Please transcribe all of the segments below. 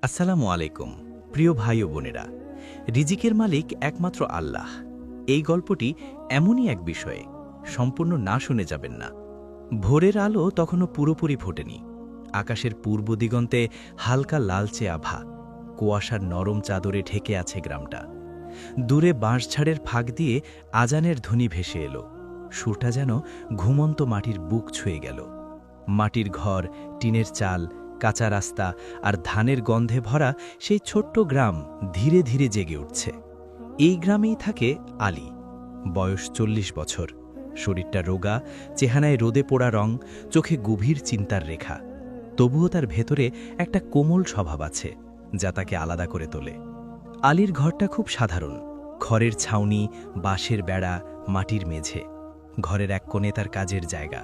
আসসালামু আলাইকুম প্রিয় ভাই ও বোনেরা। রিজিকের মালিক একমাত্র আল্লাহ। এই গল্পটি এমনই এক বিষয়ে সম্পূর্ণ না শুনে যাবেন না। ভোরের আলো তখনও পুরোপুরি ফোটেনি। আকাশের পূর্ব দিগন্তে হালকা লালচে আভা, কুয়াশার নরম চাদরে ঢেকে আছে গ্রামটা। দূরে বাঁশঝাড়ের ফাঁক দিয়ে আজানের ধ্বনি ভেসে এলো। সুরটা যেন ঘুমন্ত মাটির বুক ছুঁয়ে গেল। মাটির ঘর, টিনের চাল, কাঁচা রাস্তা আর ধানের গন্ধে ভরা সেই ছোট্ট গ্রাম ধীরে ধীরে জেগে উঠছে। এই গ্রামেই থাকে আলী। বয়স 40 বছর। শরীরটা রোগা, চেহারায় রোদে পোড়া রং, চোখে গভীর চিন্তার রেখা। তবুও তার ভেতরে একটা কোমল স্বভাব আছে যা তাকে আলাদা করে তোলে। আলীর ঘরটা খুব সাধারণ। খড়ের ছাউনি, বাঁশের বেড়া, মাটির মেঝে। ঘরের এক কোণে তার কাজের জায়গা,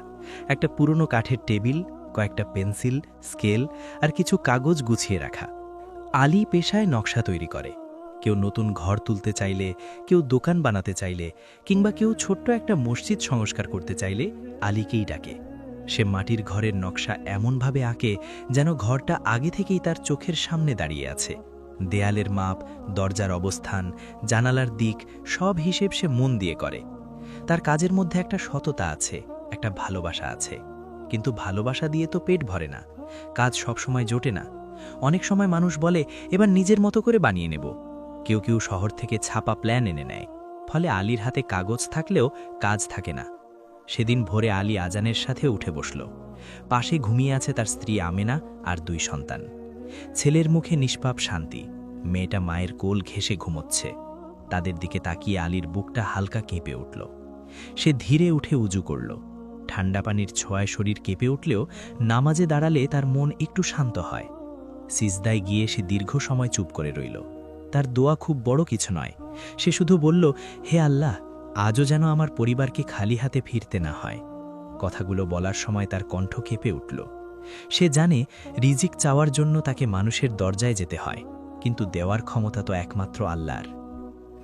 একটা পুরনো কাঠের টেবিল, কয়েকটা পেন্সিল, স্কেল আর কিছু কাগজ গুছিয়ে রাখা। আলী পেশায় নকশা তৈরি করে। কেউ নতুন ঘর তুলতে চাইলে, কেউ দোকান বানাতে চাইলে, কিংবা কেউ ছোট্ট একটা মসজিদ সংস্কার করতে চাইলে আলীকেই ডাকে। সে মাটির ঘরের নকশা এমনভাবে আঁকে যেন ঘরটা আগে থেকেই তার চোখের সামনে দাঁড়িয়ে আছে। দেয়ালের মাপ, দরজার অবস্থান, জানালার দিক সব হিসেব সে মন দিয়ে করে। তার কাজের মধ্যে একটা সততা আছে, একটা ভালোবাসা আছে। কিন্তু ভালোবাসা দিয়ে তো পেট ভরে না। কাজ সবসময় জোটে না। অনেক সময় মানুষ বলে এবার নিজের মতো করে বানিয়ে নেব। কেউ কেউ শহর থেকে ছাপা প্ল্যান এনে নেয়। ফলে আলীর হাতে কাগজ থাকলেও কাজ থাকে না। সেদিন ভোরে আলী আজানের সাথে উঠে বসল। পাশে ঘুমিয়ে আছে তার স্ত্রী আমেনা আর 2 সন্তান। ছেলের মুখে নিষ্পাপ শান্তি, মেয়েটা মায়ের কোল ঘেঁষে ঘুমোচ্ছে। তাদের দিকে তাকিয়ে আলীর বুকটা হালকা কেঁপে উঠল। সে ধীরে উঠে উজু করল। ঠান্ডা পানির ছোঁয়ায় শরীর কেঁপে উঠলেও নামাজে দাঁড়ালে তার মন একটু শান্ত হয়। সিজদায় গিয়ে সে দীর্ঘ সময় চুপ করে রইল। তার দোয়া খুব বড় কিছু নয়। সে শুধু বলল, হে আল্লাহ, আজও যেন আমার পরিবারকে খালি হাতে ফিরতে না হয়। কথাগুলো বলার সময় তার কণ্ঠ কেঁপে উঠল। সে জানে রিজিক চাওয়ার জন্য তাকে মানুষের দরজায় যেতে হয়, কিন্তু দেওয়ার ক্ষমতা তো একমাত্র আল্লাহর।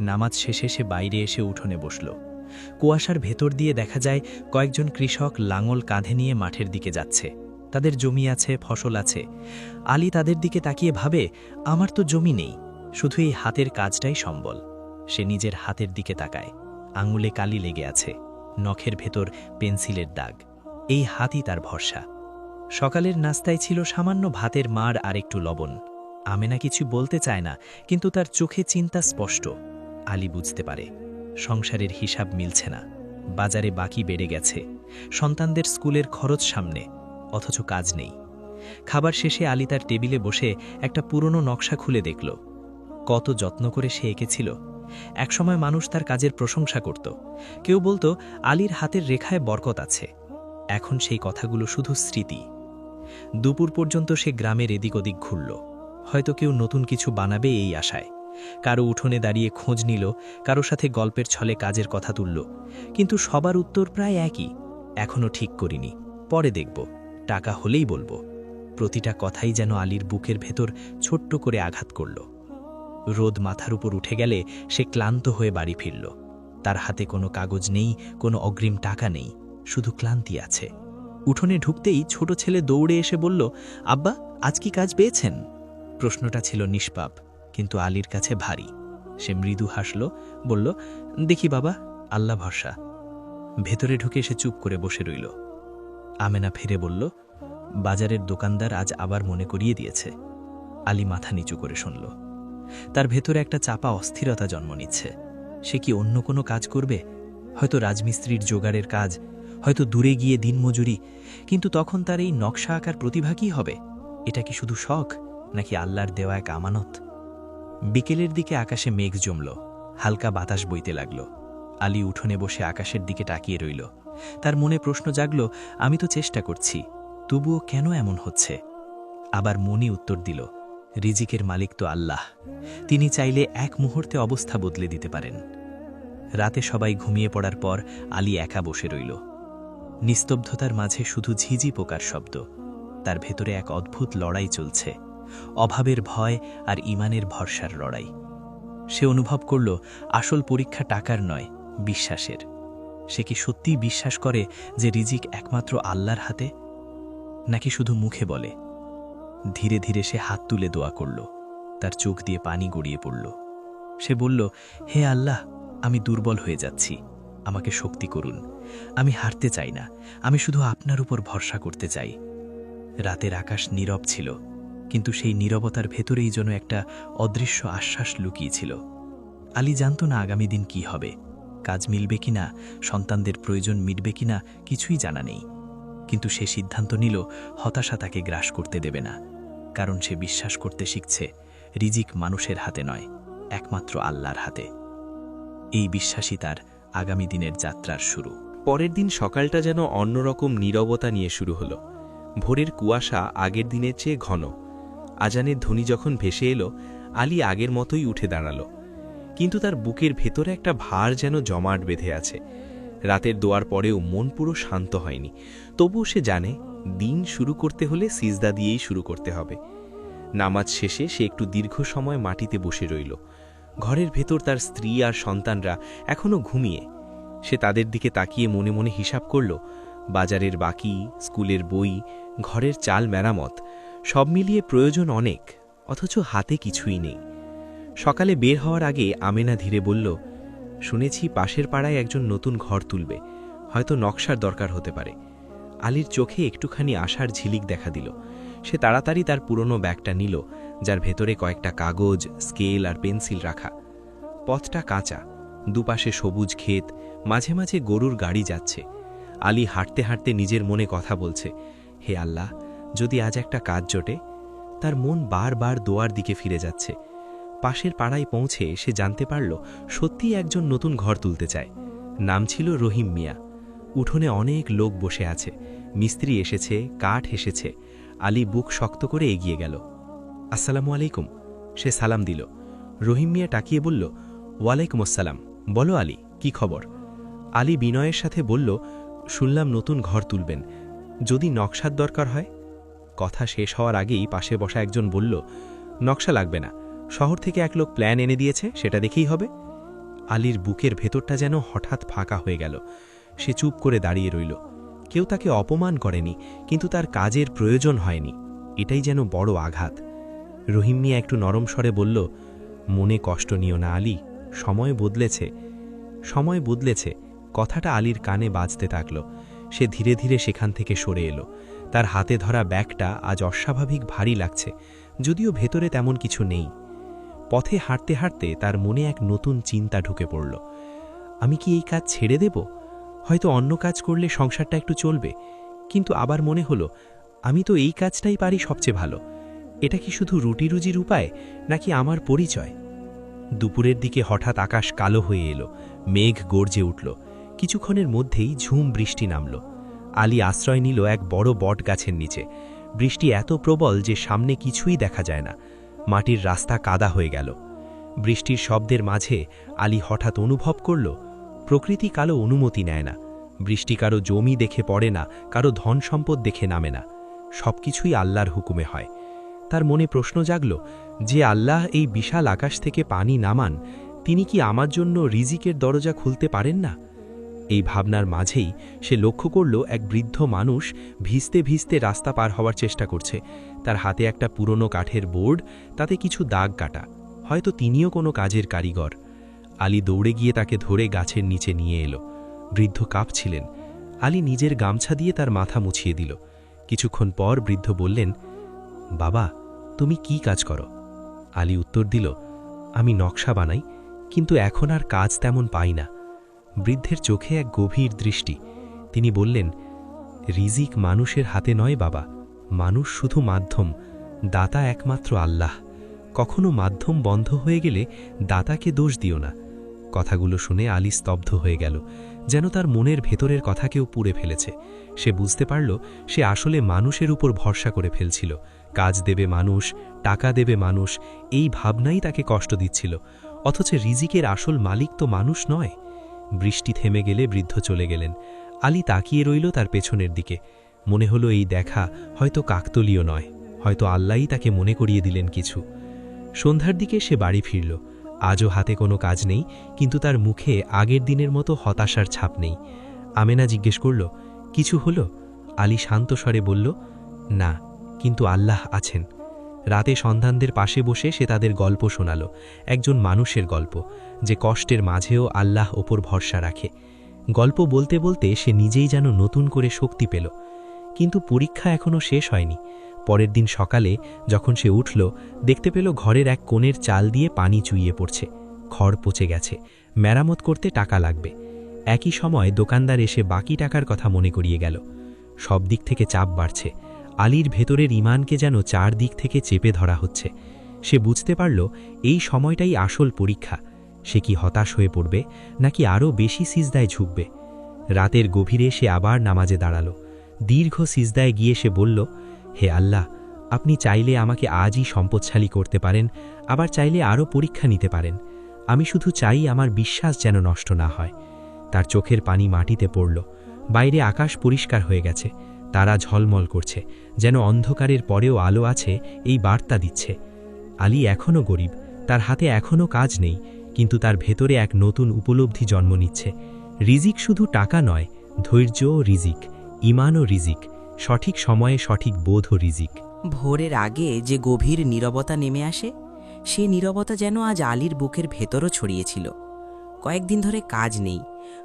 নামাজ শেষে সে বাইরে এসে উঠোনে বসল। কুয়াশার ভেতর দিয়ে দেখা যায় কয়েকজন কৃষক লাঙল কাঁধে নিয়ে মাঠের দিকে যাচ্ছে। তাদের জমি আছে, ফসল আছে। আলী তাদের দিকে তাকিয়ে ভাবে, আমার তো জমি নেই, শুধু এই হাতের কাজটাই সম্বল। সে নিজের হাতের দিকে তাকায়। আঙুলে কালি লেগে আছে, নখের ভেতর পেন্সিলের দাগ। এই হাতই তার ভরসা। সকালের নাস্তায় ছিল সামান্য ভাতের মাড় আর একটু লবণ। আমেনা কিছু বলতে চায় না, কিন্তু তার চোখে চিন্তা স্পষ্ট। আলী বুঝতে পারে সংসারের হিসাব মিলছে না। বাজারে বাকি বেড়ে গেছে, সন্তানদের স্কুলের খরচ সামনে, অথচ কাজ নেই। খাবার শেষে আলী তার টেবিলে বসে একটা পুরনো নকশা খুলে দেখল। কত যত্ন করে সে এঁকেছিল। একসময় মানুষ তার কাজের প্রশংসা করত। কেউ বলতো আলীর হাতের রেখায় বরকত আছে। এখন সেই কথাগুলো শুধু স্মৃতি। দুপুর পর্যন্ত সে গ্রামের এদিক ওদিক ঘুরল। হয়তো কেউ নতুন কিছু বানাবে এই আশায়। কারো উঠোনে দাঁড়িয়ে খোঁজ নিল, কারো সাথে গল্পের ছলে কাজের কথা তুলল। কিন্তু সবার উত্তর প্রায় একই, এখনো ঠিক করিনি, পরে দেখব, টাকা হলেই বলবো। প্রতিটা কথাই যেন আলীর বুকের ভেতর ছোট্ট করে আঘাত করল। রোদ মাথার উপর উঠে গেলে সে ক্লান্ত হয়ে বাড়ি ফিরল। তার হাতে কোনো কাগজ নেই, কোনো অগ্রিম টাকা নেই, শুধু ক্লান্তি আছে। উঠোনে ঢুকতেই ছোট ছেলে দৌড়ে এসে বলল, আব্বা, আজ কি কাজ পেয়েছেন? প্রশ্নটা ছিল নিষ্পাপ, কিন্তু আলীর কাছে ভারী। সে মৃদু হাসল, বলল, দেখি বাবা, আল্লাহ ভরসা। ভেতরে ঢুকে সে চুপ করে বসে রইল। আমেনা ফিরে বলল, বাজারের দোকানদার আজ আবার মনে করিয়ে দিয়েছে। আলী মাথা নিচু করে শুনল। তার ভেতরে একটা চাপা অস্থিরতা জন্ম নিচ্ছে। সে কি অন্য কোনো কাজ করবে? হয়তো রাজমিস্ত্রির জোগাড়ের কাজ, হয়তো দূরে গিয়ে দিনমজুরি। কিন্তু তখন তার এই নকশা আঁকার প্রতিভা কী হবে? এটা কি শুধু শখ, নাকি আল্লাহর দেওয়া এক আমানত? বিকেলের দিকে আকাশে মেঘ জমল, হালকা বাতাস বইতে লাগল। আলী উঠোনে বসে আকাশের দিকে তাকিয়ে রইল। তার মনে প্রশ্ন জাগল, আমি তো চেষ্টা করছি, তবুও কেন এমন হচ্ছে? আবার মনই উত্তর দিল, রিজিকের মালিক তো আল্লাহ। তিনি চাইলে এক মুহূর্তে অবস্থা বদলে দিতে পারেন। রাতে সবাই ঘুমিয়ে পড়ার পর আলী একা বসে রইল। নিস্তব্ধতার মাঝে শুধু ঝিঝি পোকার শব্দ। তার ভেতরে এক অদ্ভুত লড়াই চলছে, অভাবের ভয় আর ঈমানের ভরসার লড়াই। সে অনুভব করল আসল পরীক্ষা টাকার নয়, বিশ্বাসের। সে কি সত্যিই বিশ্বাস করে যে রিজিক একমাত্র আল্লাহর হাতে, নাকি শুধু মুখে বলে? ধীরে ধীরে সে হাত তুলে দোয়া করল। তার চোখ দিয়ে পানি গড়িয়ে পড়ল। সে বলল, হে আল্লাহ, আমি দুর্বল হয়ে যাচ্ছি, আমাকে শক্তি করুন। আমি হারতে চাই না, আমি শুধু আপনার উপর ভরসা করতে চাই। রাতের আকাশ নীরব ছিল, কিন্তু সেই নীরবতার ভেতরেই যেন একটা অদৃশ্য আশ্বাস লুকিয়েছিল। আলী জানত না আগামী দিন কি হবে, কাজ মিলবে কিনা, সন্তানদের প্রয়োজন মিটবে কিনা, কিছুই জানা নেই। কিন্তু সে সিদ্ধান্ত নিল হতাশা তাকে গ্রাস করতে দেবে না, কারণ সে বিশ্বাস করতে শিখছে রিজিক মানুষের হাতে নয়, একমাত্র আল্লাহর হাতে। এই বিশ্বাসই তার আগামী দিনের যাত্রার শুরু। পরের দিন সকালটা যেন অন্যরকম নীরবতা নিয়ে শুরু হলো। ভোরের কুয়াশা আগের দিনের চেয়ে ঘন। আজানের ধ্বনি যখন ভেসে এলো, আলী আগের মতোই উঠে দাঁড়ালো, কিন্তু তার বুকের ভেতরে একটা ভার যেন জমাট বেঁধে আছে। রাতের দোয়ার পরেও মন পুরো শান্ত হয়নি। তবুও সে জানে দিন শুরু করতে হলে সিজদা দিয়েই শুরু করতে হবে। নামাজ শেষে সে একটু দীর্ঘ সময় মাটিতে বসে রইল। ঘরের ভেতর তার স্ত্রী আর সন্তানরা এখনও ঘুমিয়ে। সে তাদের দিকে তাকিয়ে মনে মনে হিসাব করল, বাজারের বাকি, স্কুলের বই, ঘরের চাল মেরামত, সব মিলিয়ে প্রয়োজন অনেক, অথচ হাতে কিছুই নেই। সকালে বের হওয়ার আগে আমেনা ধীরে বলল, শুনেছি পাশের পাড়ায় একজন নতুন ঘর তুলবে, হয়তো নকশার দরকার হতে পারে। আলীর চোখে একটুখানি আশার ঝিলিক দেখা দিল। সে তাড়াতাড়ি তার পুরনো ব্যাগটা নিল, যার ভেতরে কয়েকটা কাগজ, স্কেল আর পেন্সিল রাখা। পথটা কাঁচা, দুপাশে সবুজ ক্ষেত, মাঝে মাঝে গরুর গাড়ি যাচ্ছে। আলী হাঁটতে হাঁটতে নিজের মনে কথা বলছে, হে আল্লাহ, যদি আজ একটা কাজ জোটে। তার মন বারবার দোয়ার দিকে ফিরে যাচ্ছে। পাশের পাড়ায় পৌঁছে সে জানতে পারল সত্যিই একজন নতুন ঘর তুলতে চায়। নাম ছিল রহিম মিয়া। উঠোনে অনেক লোক বসে আছে, মিস্ত্রি এসেছে, কাঠ এসেছে। আলী বুক শক্ত করে এগিয়ে গেল। আসসালামু আলাইকুম, সে সালাম দিল। রহিম মিয়া তাকিয়ে বলল, ওয়ালাইকুম আসসালাম, বলো আলী, কি খবর? আলী বিনয়ের সাথে বলল, শুনলাম নতুন ঘর তুলবেন, যদি নকশার দরকার হয়। কথা শেষ হওয়ার আগেই পাশে বসা একজন বলল, নকশা লাগবে না, শহর থেকে এক লোক প্ল্যান এনে দিয়েছে, সেটা দেখেই হবে। আলীর বুকের ভেতরটা যেন হঠাৎ ফাঁকা হয়ে গেল। সে চুপ করে দাঁড়িয়ে রইল। কেউ তাকে অপমান করেনি, কিন্তু তার কাজের প্রয়োজন হয়নি, এটাই যেন বড় আঘাত। রহিম মিয়া একটু নরম স্বরে বলল, মনে কষ্ট নিও না আলী, সময় বদলেছে। সময় বদলেছে, কথাটা আলীর কানে বাজতে থাকল। সে ধীরে ধীরে সেখান থেকে সরে এলো। তার হাতে ধরা ব্যাগটা আজ অস্বাভাবিক ভারী লাগছে, যদিও ভেতরে তেমন কিছু নেই। পথে হাঁটতে হাঁটতে তার মনে এক নতুন চিন্তা ঢুকে পড়ল। আমি কি এই কাজ ছেড়ে দেব? হয়তো অন্য কাজ করলে সংসারটা একটু চলবে, কিন্তু আবার মনে হলো আমি তো এই কাজটাই পারি সবচেয়ে ভালো। এটা কি শুধু রুটি রুজির উপায়, নাকি আমার পরিচয়? দুপুরের দিকে হঠাৎ আকাশ কালো হয়ে এলো, মেঘ গর্জে উঠল। কিছুক্ষণের মধ্যেই ঝুম বৃষ্টি নামল। আলী আশ্রয় নিল এক বড় বট গাছের নিচে। বৃষ্টি এত প্রবল যে সামনে কিছুই দেখা যায় না। মাটির রাস্তা কাদা হয়ে গেল। বৃষ্টির শব্দের মাঝে আলী হঠাৎ অনুভব করল, প্রকৃতি কারো অনুমতি নেয় না। বৃষ্টি কারো জমি দেখে পড়ে না, কারো ধন সম্পদ দেখে নামে না, সবকিছুই আল্লাহর হুকুমে হয়। তার মনে প্রশ্ন জাগল, যে আল্লাহ এই বিশাল আকাশ থেকে পানি নামান, তিনি কি আমার জন্য রিজিকের দরজা খুলতে পারেন না? এই ভাবনার মাঝেই সে লক্ষ্য করল এক বৃদ্ধ মানুষ ভিজতে ভিজতে রাস্তা পার হওয়ার চেষ্টা করছে। তার হাতে একটা পুরনো কাঠের বোর্ড, তাতে কিছু দাগ কাটা, হয়তো তিনিও কোনো কাজের কারিগর। আলী দৌড়ে গিয়ে তাকে ধরে গাছের নিচে নিয়ে এলো। বৃদ্ধ কাঁপছিলেন। আলী নিজের গামছা দিয়ে তার মাথা মুছিয়ে দিল। কিছুক্ষণ পর বৃদ্ধ বললেন, বাবা, তুমি কি কাজ করো? আলী উত্তর দিল, আমি নকশা বানাই, কিন্তু এখন আর কাজ তেমন পাই না। বৃদ্ধের চোখে এক গভীর দৃষ্টি। তিনি বললেন, রিজিক মানুষের হাতে নয় বাবা, মানুষ শুধু মাধ্যম, দাতা একমাত্র আল্লাহ। কখনো মাধ্যম বন্ধ হয়ে গেলে দাতাকে দোষ দিও না। কথাগুলো শুনে আলী স্তব্ধ হয়ে গেল, যেন তার মনের ভেতরের কথা কেউ পুড়ে ফেলেছে। সে বুঝতে পারল সে আসলে মানুষের উপর ভরসা করে ফেলছিল। কাজ দেবে মানুষ, টাকা দেবে মানুষ, এই ভাবনাই তাকে কষ্ট দিচ্ছিল। অথচ রিজিকের আসল মালিক তো মানুষ নয়। বৃষ্টি থেমে গেলে বৃদ্ধ চলে গেলেন। আলী তাকিয়ে রইল তার পেছনের দিকে। মনে হলো এই দেখা হয়তো কাকতলীয় নয়, হয়তো আল্লাহই তাকে মনে করিয়ে দিলেন কিছু। সন্ধ্যার দিকে সে বাড়ি ফিরল। আজও হাতে কোনো কাজ নেই, কিন্তু তার মুখে আগের দিনের মতো হতাশার ছাপ নেই। আমেনা জিজ্ঞেস করল, কিছু হলো? আলী শান্ত স্বরে বলল, না, কিন্তু আল্লাহ আছেন। রাতে সন্তানদের পাশে বসে সে তাদের গল্প শোনাল, একজন মানুষের গল্প, যে কষ্টের মাঝেও আল্লাহ ওপর ভরসা রাখে। গল্প বলতে বলতে সে নিজেই যেন নতুন করে শক্তি পেল। কিন্তু পরীক্ষা এখনও শেষ হয়নি। পরের দিন সকালে যখন সে উঠল, দেখতে পেল ঘরের এক কোণের চাল দিয়ে পানি চুইয়ে পড়ছে। খড় পচে গেছে, মেরামত করতে টাকা লাগবে। একই সময় দোকানদার এসে বাকি টাকার কথা মনে করিয়ে গেল। সব দিক থেকে চাপ বাড়ছে। আলীর ভেতরের ঈমানকে যেন চারদিক থেকে চেপে ধরা হচ্ছে। সে বুঝতে পারল এই সময়টাই আসল পরীক্ষা। সে কি হতাশ হয়ে পড়বে, নাকি আরও বেশি সিজদায় ঝুঁকবে? রাতের গভীরে সে আবার নামাজে দাঁড়াল। দীর্ঘ সিজদায় গিয়ে সে বলল, হে আল্লাহ, আপনি চাইলে আমাকে আজই সম্পদশালী করতে পারেন, আবার চাইলে আরও পরীক্ষা নিতে পারেন। আমি শুধু চাই আমার বিশ্বাস যেন নষ্ট না হয়। তার চোখের পানি মাটিতে পড়ল। বাইরে আকাশ পরিষ্কার হয়ে গেছে, তারা ঝলমল করছে, যেন অন্ধকারের পরেও আলো আছে এই বার্তা দিচ্ছে। আলী এখনও গরিব, তার হাতে এখনও কাজ নেই, কিন্তু তার ভেতরে এক নতুন উপলব্ধি জন্ম নিচ্ছে। রিজিক শুধু টাকা নয়, ধৈর্যও রিজিক, ঈমানও রিজিক, সঠিক সময়ে সঠিক বোধও রিজিক। ভোরের আগে যে গভীর নীরবতা নেমে আসে, সেই নীরবতা যেন আজ আলীর বুকের ভেতরও ছড়িয়েছিল। কয়েকদিন ধরে কাজ নেই,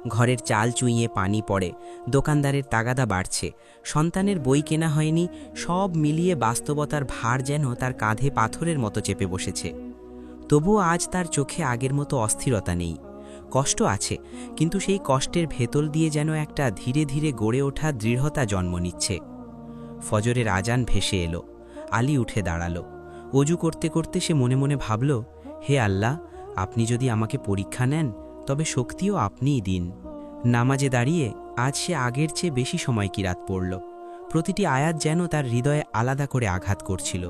ঘরের চাল চুইয়ে পানি পড়ে, দোকানদারের তাগাদা বাড়ছে, সন্তানের বই কেনা হয়নি, সব মিলিয়ে বাস্তবতার ভার যেন তার কাঁধে পাথরের মতো চেপে বসেছে। তবুও আজ তার চোখে আগের মতো অস্থিরতা নেই। কষ্ট আছে, কিন্তু সেই কষ্টের ভেতর দিয়ে যেন একটা ধীরে ধীরে গড়ে ওঠা দৃঢ়তা জন্ম নিচ্ছে। ফজরের আজান ভেসে এলো। আলী উঠে দাঁড়ালো। অজু করতে করতে সে মনে মনে ভাবল, হে আল্লাহ, আপনি যদি আমাকে পরীক্ষা নেন, তবে শক্তিও আপনিই দিন। নামাজে দাঁড়িয়ে আজ সে আগের চেয়ে বেশি সময় কিরাত পড়ল। প্রতিটি আয়াত যেন তার হৃদয়ে আলাদা করে আঘাত করছিল।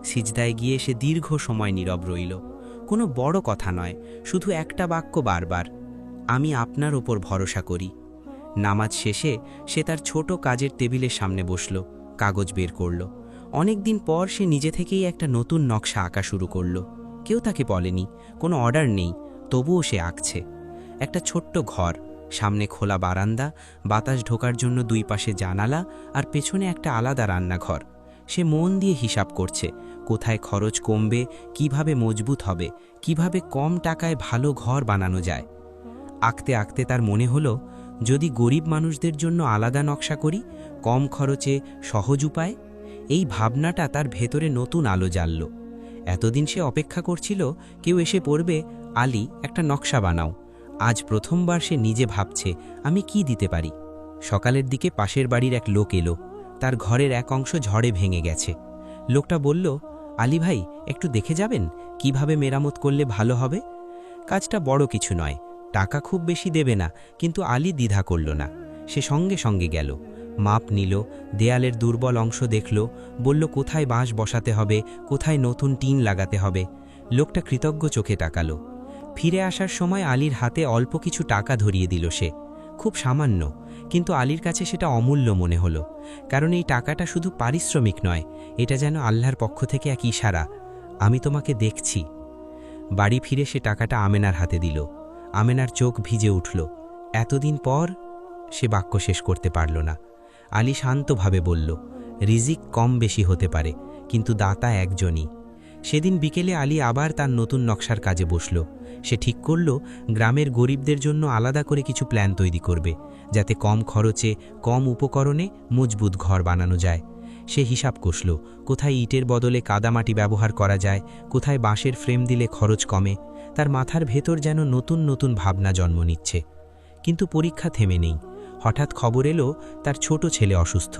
সিজদায় গিয়ে সে দীর্ঘ সময় নীরব রইল। কোনো বড় কথা নয়, শুধু একটা বাক্য বারবার, আমি আপনার ওপর ভরসা করি। নামাজ শেষে সে তার ছোট কাজের টেবিলের সামনে বসল, কাগজ বের করল। অনেক দিন পর সে নিজে থেকেই একটা নতুন নকশা আঁকা শুরু করল। কেউ তাকে বলেনি, কোনো অর্ডার নেই, তবুও সে আঁকছে। একটা ছোট্ট ঘর, সামনে খোলা বারান্দা, বাতাস ঢোকার জন্য দুই পাশে জানালা, আর পেছনে একটা আলাদা রান্নাঘর। সে মন দিয়ে হিসাব করছে, কোথায় খরচ কমবে, কিভাবে মজবুত হবে, কিভাবে কম টাকায় ভালো ঘর বানানো যায়। আঁকতে আঁকতে তার মনে হলো, যদি গরিব মানুষদের জন্য আলাদা নকশা করি, কম খরচে, সহজ উপায়। এই ভাবনাটা তার ভেতরে নতুন আলো জ্বালল। এতদিন সে অপেক্ষা করছিল কেউ এসে পড়বে, আলী একটা নকশা বানাও। আজ প্রথমবার সে নিজে ভাবছে, আমি কি দিতে পারি। সকালের দিকে পাশের বাড়ির এক লোক এলো। তার ঘরের এক অংশ ঝড়ে ভেঙে গেছে। লোকটা বলল, আলী ভাই, একটু দেখে যাবেন, কিভাবে মেরামত করলে ভালো হবে। কাজটা বড় কিছু নয়, টাকা খুব বেশি দেবে না, কিন্তু আলী দ্বিধা করল না। সে সঙ্গে সঙ্গে গেল, মাপ নিল, দেয়ালের দুর্বল অংশ দেখল, বলল কোথায় বাঁশ বসাতে হবে, কোথায় নতুন টিন লাগাতে হবে। লোকটা কৃতজ্ঞ চোখে তাকালো। ফিরে আসার সময় আলীর হাতে অল্প কিছু টাকা ধরিয়ে দিল সে। খুব সামান্য, কিন্তু আলীর কাছে সেটা অমূল্য মনে হলো। কারণ এই টাকাটা শুধু পারিশ্রমিক নয়, এটা যেন আল্লাহর পক্ষ থেকে এক ইশারা, আমি তোমাকে দেখছি। বাড়ি ফিরে সে টাকাটা আমেনার হাতে দিল। আমেনার চোখ ভিজে উঠল। এতদিন পর সে বাক্য শেষ করতে পারল না। আলী শান্তভাবে বলল, রিজিক কম বেশি হতে পারে, কিন্তু দাতা একজনই। সেদিন বিকেলে আলী আবার তার নতুন নকশার কাজে বসল। সে ঠিক করল গ্রামের গরিবদের জন্য আলাদা করে কিছু প্ল্যান তৈরি করবে, যাতে কম খরচে, কম উপকরণে মজবুত ঘর বানানো যায়। সে হিসাব কষল, কোথায় ইটের বদলে কাদামাটি ব্যবহার করা যায়, কোথায় বাঁশের ফ্রেম দিলে খরচ কমে। তার মাথার ভেতর যেন নতুন নতুন ভাবনা জন্ম নিচ্ছে। কিন্তু পরীক্ষা থেমে নেই। হঠাৎ খবর এলো তার ছোট ছেলে অসুস্থ,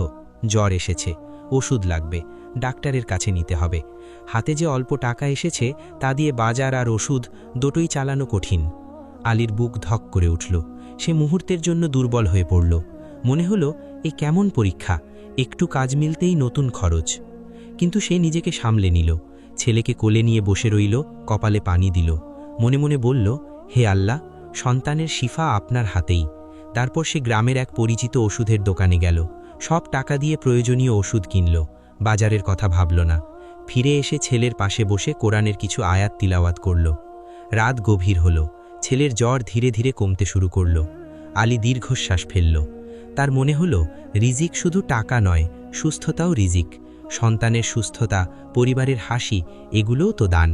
জ্বর এসেছে, ওষুধ লাগবে, ডাক্তারের কাছে নিতে হবে। হাতে যে অল্প টাকা এসেছে তা দিয়ে বাজার আর ওষুধ দুটোই চালানো কঠিন। আলীর বুক ধক করে উঠল। সে মুহূর্তের জন্য দুর্বল হয়ে পড়ল। মনে হলো, এ কেমন পরীক্ষা, একটু কাজ মিলতেই নতুন খরচ। কিন্তু সে নিজেকে সামলে নিল। ছেলেকে কোলে নিয়ে বসে রইল, কপালে পানি দিল। মনে মনে বলল, হে আল্লাহ, সন্তানের শিফা আপনার হাতেই। তারপর সে গ্রামের এক পরিচিত ওষুধের দোকানে গেল। সব টাকা দিয়ে প্রয়োজনীয় ওষুধ কিনল, বাজারের কথা ভাবল না। ফিরে এসে ছেলের পাশে বসে কোরআনের কিছু আয়াত তিলাওয়াত করল। রাত গভীর হল। ছেলের জ্বর ধীরে ধীরে কমতে শুরু করল। আলী দীর্ঘশ্বাস ফেলল। তার মনে হলো, রিজিক শুধু টাকা নয়, সুস্থতাও রিজিক। সন্তানের সুস্থতা, পরিবারের হাসি, এগুলোও তো দান।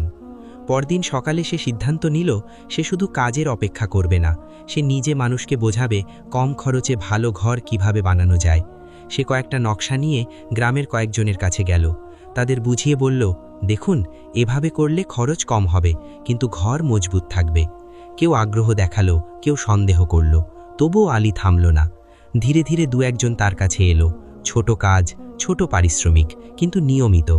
পরদিন সকালে সে সিদ্ধান্ত নিল সে শুধু কাজের অপেক্ষা করবে না, সে নিজে মানুষকে বোঝাবে কম খরচে ভালো ঘর কিভাবে বানানো যায়। সে কয়েকটা নকশা নিয়ে গ্রামের কয়েকজনের কাছে গেল, তাদের বুঝিয়ে বলল, দেখুন, এভাবে করলে খরচ কম হবে, কিন্তু ঘর মজবুত থাকবে। কেউ আগ্রহ দেখালো, কেউ সন্দেহ করল, তবুও আলী থামল না। ধীরে ধীরে দু একজন তার কাছে এলো, ছোট কাজ, ছোট পারিশ্রমিক, কিন্তু নিয়মিত।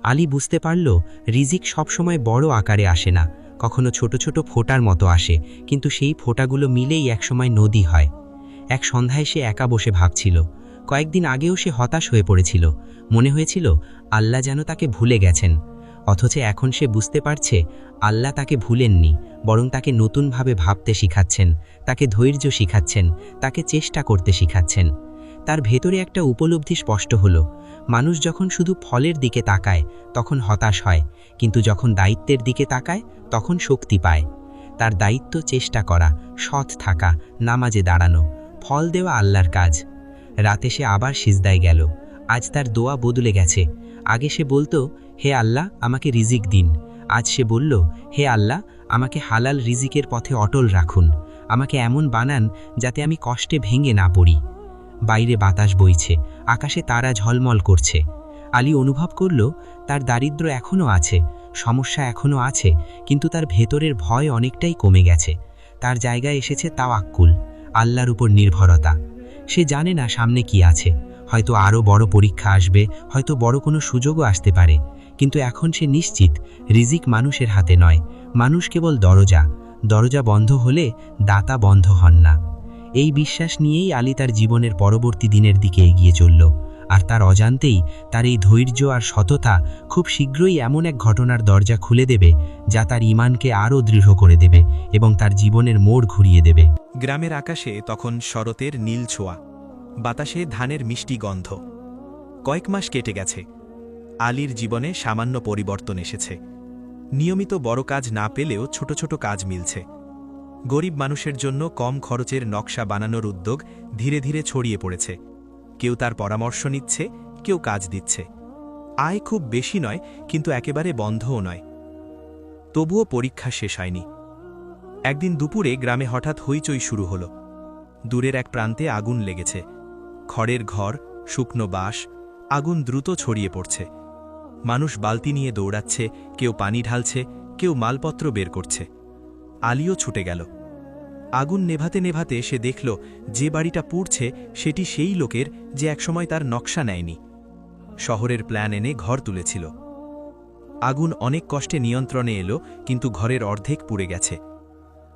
আলী বুঝতে পারল রিজিক সবসময় বড় আকারে আসে না, কখনো ছোট ছোট ফোঁটার মতো আসে, কিন্তু সেই ফোঁটাগুলো মিলেই একসময় নদী হয়। এক সন্ধ্যায় সে একা বসে ভাবছিল। কয়েকদিন আগেও সে হতাশ হয়ে পড়েছিল, মনে হয়েছিল আল্লাহ যেন তাকে ভুলে গেছেন। অথচ এখন সে বুঝতে পারছে আল্লাহ তাকে ভুলেননি, বরং তাকে নতুনভাবে ভাবতে শিখাচ্ছেন, তাকে ধৈর্য শিখাচ্ছেন, তাকে চেষ্টা করতে শিখাচ্ছেন। তার ভেতরে একটা উপলব্ধি স্পষ্ট হলো, মানুষ যখন শুধু ফলের দিকে তাকায় তখন হতাশ হয়, কিন্তু যখন দায়িত্বের দিকে তাকায় তখন শক্তি পায়। তার দায়িত্ব চেষ্টা করা, সৎ থাকা, নামাজে দাঁড়ানো, ফল দেওয়া আল্লাহর কাজ। রাতে সে আবার সিজদায় গেল। আজ তার দোয়া বদলে গেছে। আগে সে বলতো, হে আল্লাহ, আমাকে রিজিক দিন। আজ সে বলল, হে আল্লাহ, আমাকে হালাল রিজিকের পথে অটল রাখুন, আমাকে এমন বানান যাতে আমি কষ্টে ভেঙে না পড়ি। বাইরে বাতাস বইছে, আকাশে তারা ঝলমল করছে। আলী অনুভব করল তার দারিদ্র্য এখনও আছে, সমস্যা এখনও আছে, কিন্তু তার ভেতরের ভয় অনেকটাই কমে গেছে। তার জায়গায় এসেছে তাওয়াক্কুল, আল্লাহর উপর নির্ভরতা। সে জানে না সামনে কি আছে, হয়তো আরও বড় পরীক্ষা আসবে, হয়তো বড় কোনো সুযোগও আসতে পারে, কিন্তু এখন সে নিশ্চিত রিজিক মানুষের হাতে নয়, মানুষ কেবল দরজা। দরজা বন্ধ হলে দাতা বন্ধ হন না। এই বিশ্বাস নিয়েই আলী তার জীবনের পরবর্তী দিনের দিকে এগিয়ে চলল। আর তার অজান্তেই তার এই ধৈর্য আর সততা খুব শীঘ্রই এমন এক ঘটনার দরজা খুলে দেবে যা তার ঈমানকে আরও দৃঢ় করে দেবে এবং তার জীবনের মোড় ঘুরিয়ে দেবে। গ্রামের আকাশে তখন শরতের নীল ছোঁয়া, বাতাসে ধানের মিষ্টি গন্ধ। কয়েক মাস কেটে গেছে, আলীর জীবনে সামান্য পরিবর্তন এসেছে। নিয়মিত বড় কাজ না পেলেও ছোট ছোট কাজ মিলছে। গরিব মানুষের জন্য কম খরচের নকশা বানানোর উদ্যোগ ধীরে ধীরে ছড়িয়ে পড়েছে। কেউ তার পরামর্শ নিচ্ছে, কেউ কাজ দিচ্ছে। আয় খুব বেশি নয়, কিন্তু একেবারে বন্ধও নয়। তবুও পরীক্ষা শেষ হয়নি। একদিন দুপুরে গ্রামে হঠাৎ হইচই শুরু হলো। দূরের এক প্রান্তে আগুন লেগেছে। খড়ের ঘর, শুকনো বাঁশ, আগুন দ্রুত ছড়িয়ে পড়ছে। মানুষ বালতি নিয়ে দৌড়াচ্ছে, কেউ পানি ঢালছে, কেউ মালপত্র বের করছে। আলীও ছুটে গেল। আগুন নেভাতে নেভাতে সে দেখল যে বাড়িটা পুড়ছে সেটি সেই লোকের যে একসময় তার নকশা নেয়নি, শহরের প্ল্যান এনে ঘর তুলেছিল। আগুন অনেক কষ্টে নিয়ন্ত্রণে এলো, কিন্তু ঘরের অর্ধেক পুড়ে গেছে।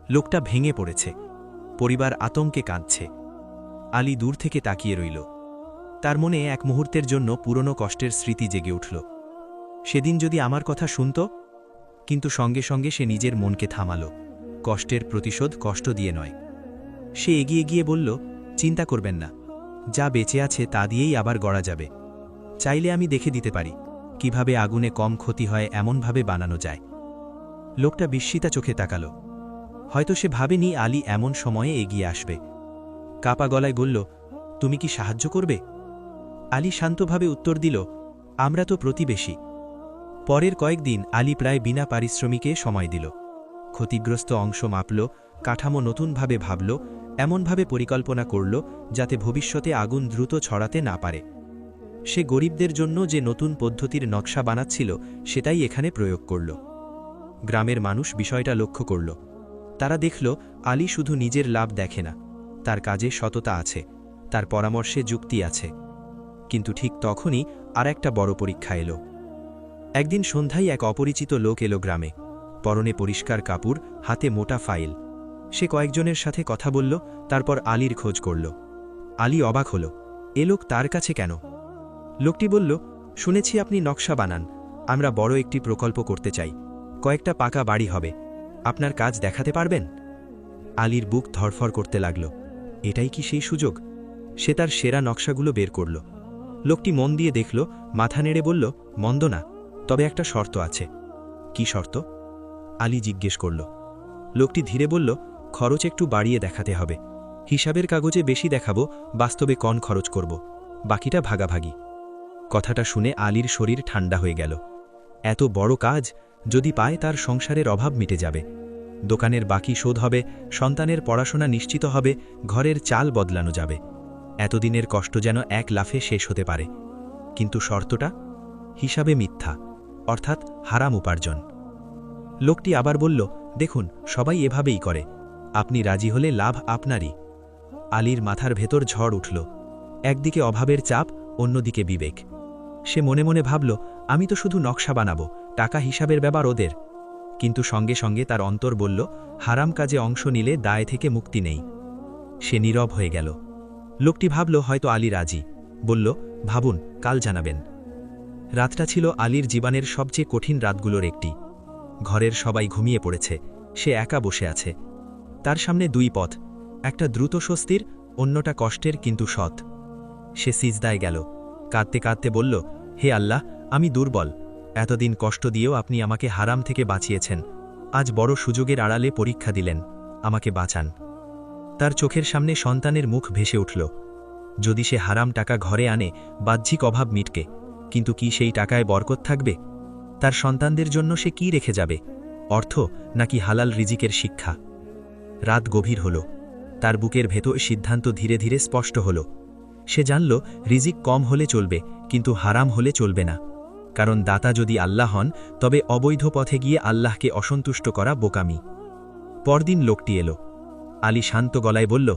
লোকটা ভেঙে পড়েছে, পরিবার আতঙ্কে কাঁদছে। আলী দূর থেকে তাকিয়ে রইল। তার মনে এক মুহূর্তের জন্য পুরনো কষ্টের স্মৃতি জেগে উঠল। সেদিন যদি আমার কথা শুনত। কিন্তু সঙ্গে সঙ্গে সে নিজের মনকে থামালো। কষ্টের প্রতিশোধ কষ্ট দিয়ে নয়। সে এগিয়ে গিয়ে বলল, চিন্তা করবেন না, যা বেঁচে আছে তা দিয়েই আবার গড়া যাবে। চাইলে আমি দেখে দিতে পারি কিভাবে আগুনে কম ক্ষতি হয় এমনভাবে বানানো যায়। লোকটা বিস্মিতা চোখে তাকালো। হয়তো সে ভাবেনি আলী এমন সময়ে এগিয়ে আসবে। কাপা গলায় বলল, তুমি কি সাহায্য করবে? আলী শান্তভাবে উত্তর দিল, আমরা তো প্রতিবেশী। পরের কয়েকদিন আলী প্রায় বিনা পারিশ্রমিকে সময় দিল। ক্ষতিগ্রস্ত অংশ মাপল, কাঠামো নতুনভাবে ভাবল, এমনভাবে পরিকল্পনা করল যাতে ভবিষ্যতে আগুন দ্রুত ছড়াতে না পারে। সে গরিবদের জন্য যে নতুন পদ্ধতির নকশা বানাচ্ছিল সেটাই এখানে প্রয়োগ করল। গ্রামের মানুষ বিষয়টা লক্ষ্য করল। তারা দেখল আলী শুধু নিজের লাভ দেখে না, তার কাজে সততা আছে, তার পরামর্শে যুক্তি আছে। কিন্তু ঠিক তখনই আর একটা বড় পরীক্ষা এলো। একদিন সন্ধ্যায় এক অপরিচিত লোক এলো গ্রামে। পরনে পরিষ্কার কাপড়, হাতে মোটা ফাইল। সে কয়েকজনের সাথে কথা বলল, তারপর আলীর খোঁজ করল। আলী অবাক হল, এ লোক তার কাছে কেন? লোকটি বলল, শুনেছি আপনি নকশা বানান, আমরা বড় একটি প্রকল্প করতে চাই, কয়েকটা পাকা বাড়ি হবে, আপনার কাজ দেখাতে পারবেন? আলীর বুক ধড়ফড় করতে লাগল। এটাই কি সেই সুযোগ? সে তার সেরা নকশাগুলো বের করল। লোকটি মন দিয়ে দেখল, মাথা নেড়ে বলল, মন্দ না, তবে একটা শর্ত আছে। কি শর্ত? আলী জিজ্ঞেস করল। লোকটি ধীরে বলল, খরচ একটু বাড়িয়ে দেখাতে হবে। হিসাবের কাগজে বেশি দেখাবো, বাস্তবে কম খরচ করব, বাকিটা ভাগাভাগি। কথাটা শুনে আলীর শরীর ঠান্ডা হয়ে গেল। এত বড় কাজ যদি পায় তার সংসারের অভাব মিটে যাবে, দোকানের বাকি শোধ হবে, সন্তানের পড়াশোনা নিশ্চিত হবে, ঘরের চাল বদলানো যাবে। এতদিনের কষ্ট যেন এক লাফে শেষ হতে পারে। কিন্তু শর্তটা হিসাবে মিথ্যা, অর্থাৎ হারাম উপার্জন। লোকটি আবার বলল, দেখুন সবাই এভাবেই করে, আপনি রাজি হলে লাভ আপনারই। আলীর মাথার ভেতর ঝড় উঠল। একদিকে অভাবের চাপ, অন্যদিকে বিবেক। সে মনে মনে ভাবল, আমি তো শুধু নকশা বানাবো, টাকা হিসাবের ব্যাপার ওদের। কিন্তু সঙ্গে সঙ্গে তার অন্তর বলল, হারাম কাজে অংশ নিলে দায় থেকে মুক্তি নেই। সে নীরব হয়ে গেল। লোকটি ভাবল হয়তো আলী রাজি। বলল, ভাবুন, কাল জানাবেন। রাতটা ছিল আলীর জীবনের সবচেয়ে কঠিন রাতগুলোর একটি। ঘরের সবাই ঘুমিয়ে পড়েছে, সে একা বসে আছে। তার সামনে দুই পথ, একটা দ্রুত স্বস্তির, অন্যটা কষ্টের কিন্তু সৎ। সে সিজদায় গেল, কাঁদতে কাঁদতে বলল, হে আল্লাহ, আমি দুর্বল, এতদিন কষ্ট দিয়েও আপনি আমাকে হারাম থেকে বাঁচিয়েছেন, আজ বড় সুযোগের আড়ালে পরীক্ষা দিলেন, আমাকে বাঁচান। তার চোখের সামনে সন্তানের মুখ ভেসে উঠল। যদি সে হারাম টাকা ঘরে আনে, বাহ্যিক অভাব মিটকে, কিন্তু কি সেই টাকায় বরকত থাকবে? তার সন্তানদের জন্য সে কি রেখে যাবে, অর্থ নাকি হালাল রিজিকের শিক্ষা? রাত গভীর হল। তার বুকের ভেতর সিদ্ধান্ত ধীরে ধীরে স্পষ্ট হল। সে জানল, রিজিক কম হলে চলবে, কিন্তু হারাম হলে চলবে না। কারণ দাতা যদি আল্লাহ হন, তবে অবৈধ পথে গিয়ে আল্লাহকে অসন্তুষ্ট করা বোকামি। পরদিন লোকটি এলো। আলী শান্ত গলায় বলল,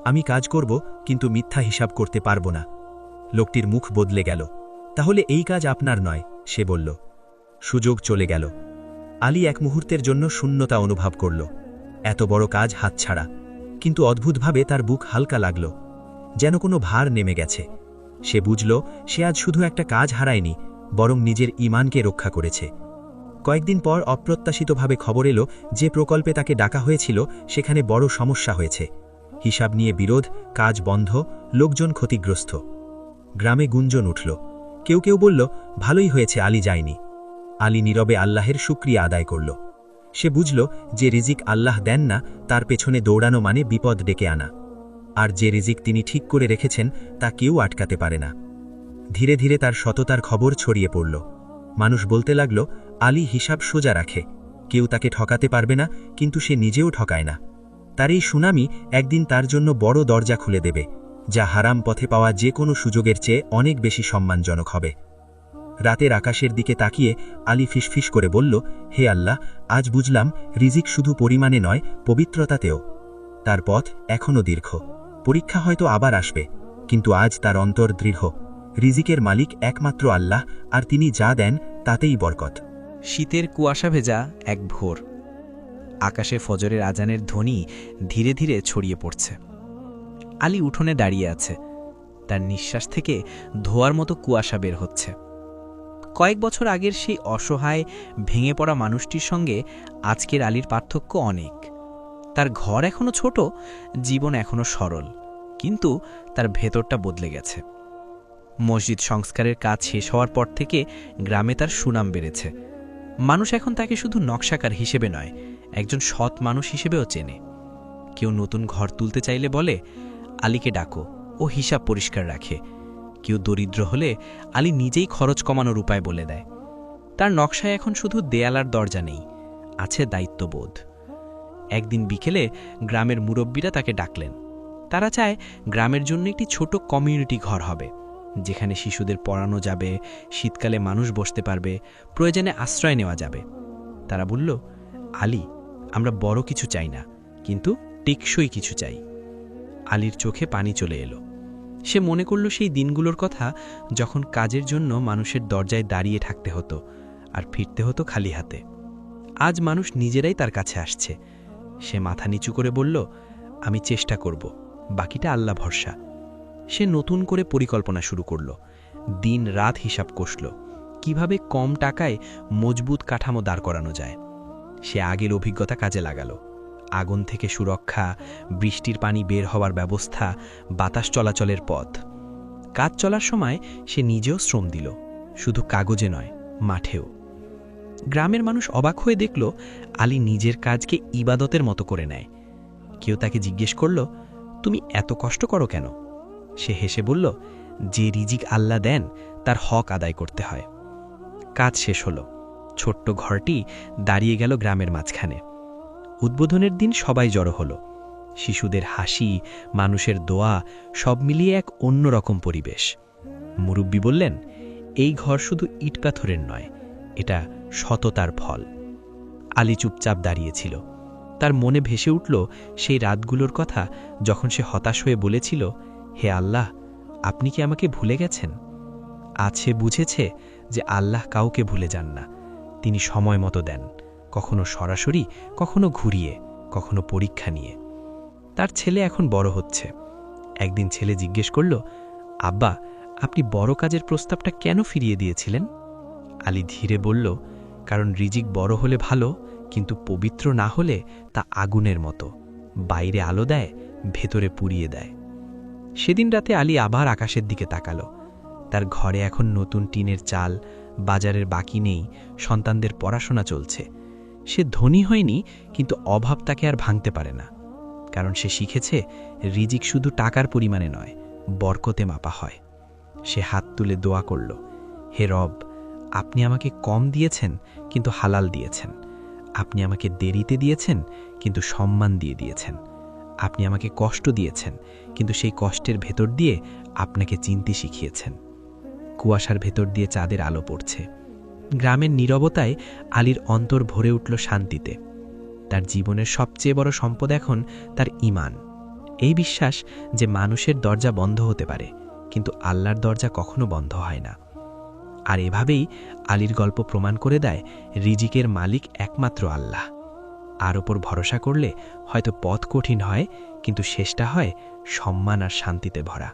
আমি কাজ করব, কিন্তু মিথ্যা হিসাব করতে পারব না। লোকটির মুখ বদলে গেল। তাহলে এই কাজ আপনার নয়, সে বলল। সুযোগ চলে গেল। আলী এক মুহূর্তের জন্য শূন্যতা অনুভব করল। এত বড় কাজ হাতছাড়া। কিন্তু অদ্ভুতভাবে তার বুক হালকা লাগল, যেন কোনো ভার নেমে গেছে। সে বুঝল, সে আজ শুধু একটা কাজ হারায়নি, বরং নিজের ঈমানকে রক্ষা করেছে। কয়েকদিন পর অপ্রত্যাশিতভাবে খবর এলো যে প্রকল্পে তাকে ডাকা হয়েছিল সেখানে বড় সমস্যা হয়েছে। হিসাব নিয়ে বিরোধ, কাজ বন্ধ, লোকজন ক্ষতিগ্রস্ত। গ্রামে গুঞ্জন উঠল। কেউ কেউ বলল, ভালোই হয়েছে আলী যায়নি। আলী নীরবে আল্লাহের শুকরিয়া আদায় করল। সে বুঝল, যে রিজিক আল্লাহ দেন না, তার পেছনে দৌড়ানো মানে বিপদ ডেকে আনা। আর যে রিজিক তিনি ঠিক করে রেখেছেন, তা কেউ আটকাতে পারে না। ধীরে ধীরে তার সততার খবর ছড়িয়ে পড়ল। মানুষ বলতে লাগল, আলী হিসাব সোজা রাখে, কেউ তাকে ঠকাতে পারবে না, কিন্তু সে নিজেও ঠকায় না। তার এই সুনামি একদিন তার জন্য বড় দরজা খুলে দেবে, যা হারাম পথে পাওয়া যে কোনো সুযোগের চেয়ে অনেক বেশি সম্মানজনক হবে। রাতের আকাশের দিকে তাকিয়ে আলী ফিসফিস করে বলল, হে আল্লাহ, আজ বুঝলাম রিজিক শুধু পরিমাণে নয়, পবিত্রতাতেও। তার পথ এখনও দীর্ঘ, পরীক্ষা হয়তো আবার আসবে, কিন্তু আজ তার অন্তর দৃঢ়। রিজিকের মালিক একমাত্র আল্লাহ, আর তিনি যা দেন তাতেই বরকত। শীতের কুয়াশা ভেজা এক ভোর। আকাশে ফজরের আজানের ধ্বনি ধীরে ধীরে ছড়িয়ে পড়ছে। আলী উঠোনে দাঁড়িয়ে আছে। তার নিঃশ্বাস থেকে ধোয়ার মতো কুয়াশা বের হচ্ছে। কয়েক বছর আগের সেই অসহায়, ভেঙে পড়া মানুষটির সঙ্গে আজকের আলীর পার্থক্য অনেক। তার ঘর এখনো ছোট, জীবন এখনো সরল, কিন্তু তার ভেতরটা বদলে গেছে। মসজিদ সংস্কারের কাজ শেষ হওয়ার পর থেকে গ্রামে তার সুনাম বেড়েছে। মানুষ এখন তাকে শুধু নকশাকার হিসেবে নয়, একজন সৎ মানুষ হিসেবেও চেনে। কেউ নতুন ঘর তুলতে চাইলে বলে, আলীকে ডাকো, ও হিসাব পরিষ্কার রাখে। কেউ দরিদ্র হলে আলী নিজেই খরচ কমানোর উপায় বলে দেয়। তার নকশায় এখন শুধু দেয়াল আর দরজা নেই, আছে দায়িত্ববোধ। একদিন বিকেলে গ্রামের মুরব্বীরা তাকে ডাকলেন। তারা চায় গ্রামের জন্য একটি ছোট কমিউনিটি ঘর হবে, যেখানে শিশুদের পড়ানো যাবে, শীতকালে মানুষ বসতে পারবে, প্রয়োজনে আশ্রয় নেওয়া যাবে। তারা বলল, আলী, আমরা বড় কিছু চাই না, কিন্তু টেকসই কিছু চাই। আলীর চোখে পানি চলে এলো। সে মনে করল সেই দিনগুলোর কথা, যখন কাজের জন্য মানুষের দরজায় দাঁড়িয়ে থাকতে হতো আর ফিরতে হতো খালি হাতে। আজ মানুষ নিজেরাই তার কাছে আসছে। সে মাথা নিচু করে বলল, আমি চেষ্টা করব, বাকিটা আল্লাহ ভরসা। সে নতুন করে পরিকল্পনা শুরু করল। দিন রাত হিসাব কষল, কিভাবে কম টাকায় মজবুত কাঠামো দাঁড় করানো যায়। সে আগের অভিজ্ঞতা কাজে লাগালো। আগুন থেকে সুরক্ষা, বৃষ্টির পানি বের হওয়ার ব্যবস্থা, বাতাস চলাচলের পথ। কাজ চলার সময় সে নিজেও শ্রম দিল, শুধু কাগজে নয়, মাঠেও। গ্রামের মানুষ অবাক হয়ে দেখল, আলী নিজের কাজকে ইবাদতের মতো করে নেয়। কেউ তাকে জিজ্ঞেস করল, তুমি এত কষ্ট করো কেন? সে হেসে বলল, যে রিজিক আল্লাহ দেন তার হক আদায় করতে হয়। কাজ শেষ হলো। ছোট্ট ঘরটি দাঁড়িয়ে গেল গ্রামের মাঝখানে। উদ্বোধনের দিন সবাই জড়ো হলো। শিশুদের হাসি, মানুষের দোয়া, সব মিলিয়ে এক অন্যরকম পরিবেশ। মুরব্বি বললেন, এই ঘর শুধু ইটপাথরের নয়, এটা সততার ফল। আলী চুপচাপ দাঁড়িয়েছিল। তার মনে ভেসে উঠল সেই রাতগুলোর কথা, যখন সে হতাশ হয়ে বলেছিল, হে আল্লাহ, আপনি কি আমাকে ভুলে গেছেন? আজ সে বুঝেছে যে আল্লাহ কাউকে ভুলে যান না। তিনি সময় মতো দেন, কখনো সরাসরি, কখনো ঘুরিয়ে, কখনো পরীক্ষা নিয়ে। তার ছেলে এখন বড় হচ্ছে। একদিন ছেলে জিজ্ঞেস করল, আব্বা, আপনি বড় কাজের প্রস্তাবটা কেন ফিরিয়ে দিয়েছিলেন? আলী ধীরে বলল, কারণ রিজিক বড় হলে ভালো, কিন্তু পবিত্র না হলে তা আগুনের মতো, বাইরে আলো দেয়, ভেতরে পুড়িয়ে দেয়। সেদিন রাতে আলী আবার আকাশের দিকে তাকালো। তার ঘরে এখন নতুন টিনের চাল, বাজারের বাকি নেই, সন্তানদের পড়াশোনা চলছে। সে ধনী হয়নি, কিন্তু অভাব তাকে আর ভাঙতে পারে না। কারণ সে শিখেছে রিজিক শুধু টাকার পরিমাণে নয়, বরকতে মাপা হয়। সে হাত তুলে দোয়া করল, হে রব, আপনি আমাকে কম দিয়েছেন, কিন্তু হালাল দিয়েছেন। আপনি আমাকে দেরিতে দিয়েছেন, কিন্তু সম্মান দিয়ে দিয়েছেন। আপনি আমাকে কষ্ট দিয়েছেন, কিন্তু সেই কষ্টের ভেতর দিয়ে আপনাকে চিনতে শিখিয়েছেন। কুয়াশার ভেতর দিয়ে চাঁদের আলো পড়ছে। গ্রামের নীরবতায় আলীর অন্তর ভরে উঠল শান্তিতে। তার জীবনের সবচেয়ে বড় সম্পদ এখন তার ঈমান, এই বিশ্বাস যে মানুষের দরজা বন্ধ হতে পারে, কিন্তু আল্লাহর দরজা কখনো বন্ধ হয় না। আর এভাবেই আলীর গল্প প্রমাণ করে দেয়, রিজিকের মালিক একমাত্র আল্লাহ। আর ওপর ভরসা করলে হয়তো পথ কঠিন হয়, কিন্তু শেষটা হয় সম্মান আর শান্তিতে ভরা।